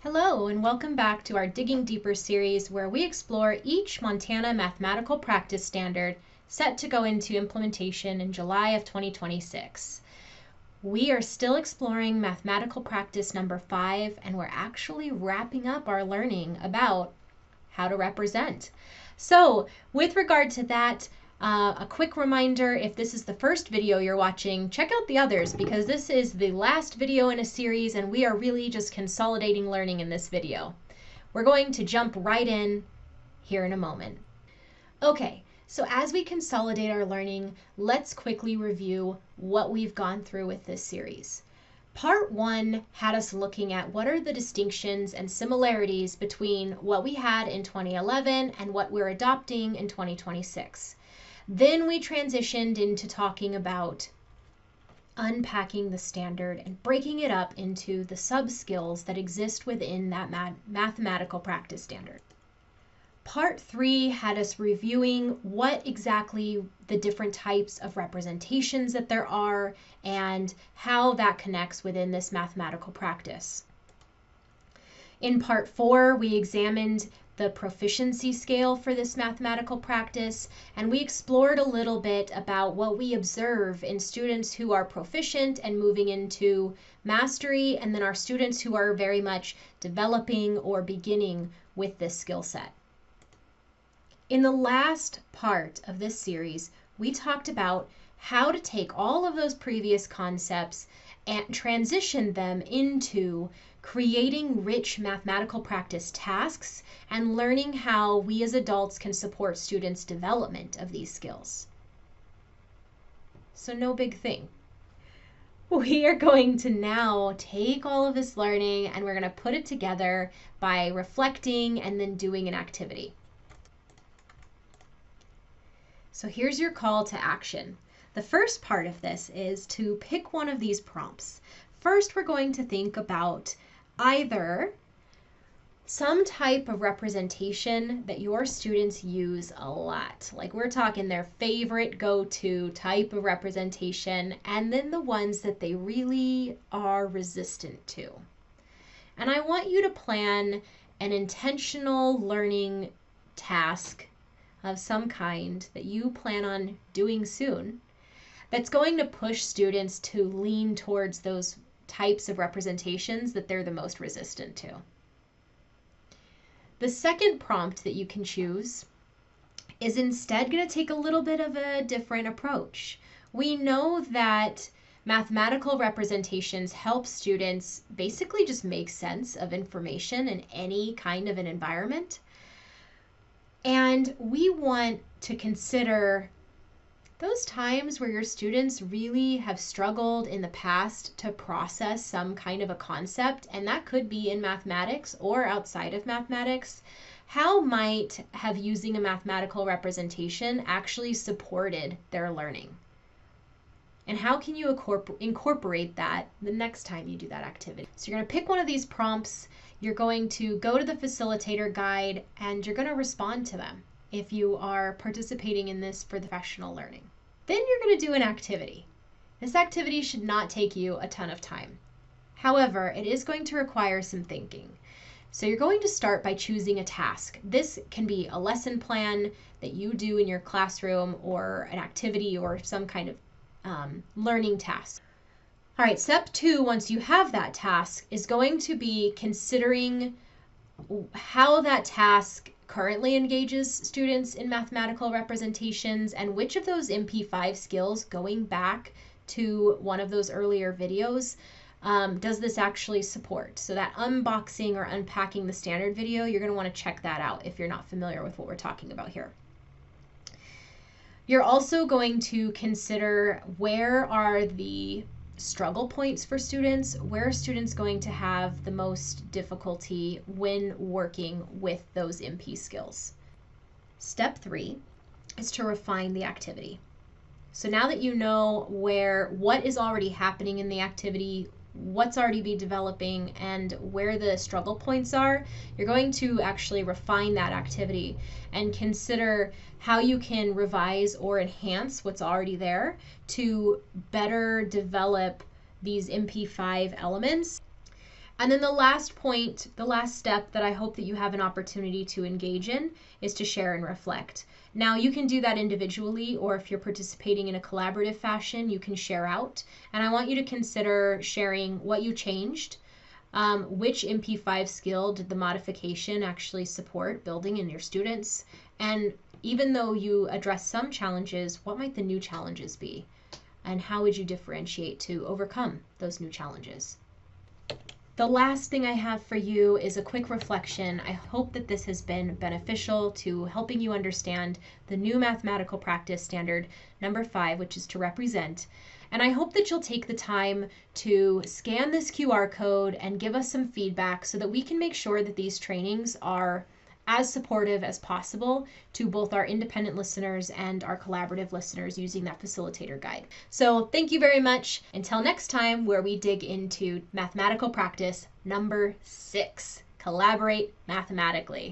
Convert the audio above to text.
Hello, and welcome back to our Digging Deeper series where we explore each Montana mathematical practice standard set to go into implementation in July of 2026. We are still exploring mathematical practice number 5, and we're actually wrapping up our learning about how to represent. So, with regard to that, a quick reminder, if this is the first video you're watching, check out the others because this is the last video in a series and we are really just consolidating learning in this video. We're going to jump right in here in a moment. Okay, so as we consolidate our learning, let's quickly review what we've gone through with this series. Part 1 had us looking at what are the distinctions and similarities between what we had in 2011 and what we're adopting in 2026. Then we transitioned into talking about unpacking the standard and breaking it up into the sub-skills that exist within that mathematical practice standard. Part 3 had us reviewing what exactly the different types of representations that there are and how that connects within this mathematical practice. In Part 4, we examined the proficiency scale for this mathematical practice, and we explored a little bit about what we observe in students who are proficient and moving into mastery, and then our students who are very much developing or beginning with this skill set. In the last part of this series, we talked about how to take all of those previous concepts and transition them into creating rich mathematical practice tasks and learning how we as adults can support students' development of these skills. So no big thing. We are going to now take all of this learning and we're going to put it together by reflecting and then doing an activity. So here's your call to action. The first part of this is to pick one of these prompts. First, we're going to think about either some type of representation that your students use a lot. Like we're talking their favorite go-to type of representation, and then the ones that they really are resistant to. And I want you to plan an intentional learning task of some kind that you plan on doing soon that's going to push students to lean towards those types of representations that they're the most resistant to. The second prompt that you can choose is instead going to take a little bit of a different approach. We know that mathematical representations help students basically just make sense of information in any kind of an environment. And we want to consider those times where your students really have struggled in the past to process some kind of a concept, and that could be in mathematics or outside of mathematics. How might have using a mathematical representation actually supported their learning? And how can you incorporate that the next time you do that activity? So you're going to pick one of these prompts, you're going to go to the facilitator guide, and you're going to respond to them if you are participating in this for professional learning. Then you're going to do an activity. This activity should not take you a ton of time. However, it is going to require some thinking. So you're going to start by choosing a task. This can be a lesson plan that you do in your classroom or an activity or some kind of learning task. All right, step 2, once you have that task, is going to be considering how that task currently engages students in mathematical representations and which of those MP5 skills, going back to one of those earlier videos, does this actually support? So that unboxing or unpacking the standard video, you're going to want to check that out if you're not familiar with what we're talking about here. You're also going to consider where are the struggle points for students, where are students going to have the most difficulty when working with those MP skills. Step 3 is to refine the activity. So now that you know what is already happening in the activity, what's already been developing, and where the struggle points are, you're going to actually refine that activity and consider how you can revise or enhance what's already there to better develop these MP5 elements And then the last point, the last step that I hope that you have an opportunity to engage in is to share and reflect. Now, you can do that individually, or if you're participating in a collaborative fashion, you can share out. And I want you to consider sharing what you changed, which MP5 skill did the modification actually support building in your students, and even though you address some challenges, what might the new challenges be? And how would you differentiate to overcome those new challenges? The last thing I have for you is a quick reflection. I hope that this has been beneficial to helping you understand the new mathematical practice standard number 5, which is to represent. And I hope that you'll take the time to scan this QR code and give us some feedback so that we can make sure that these trainings are as supportive as possible to both our independent listeners and our collaborative listeners using that facilitator guide. So thank you very much. Until next time, where we dig into mathematical practice number 6, collaborate mathematically.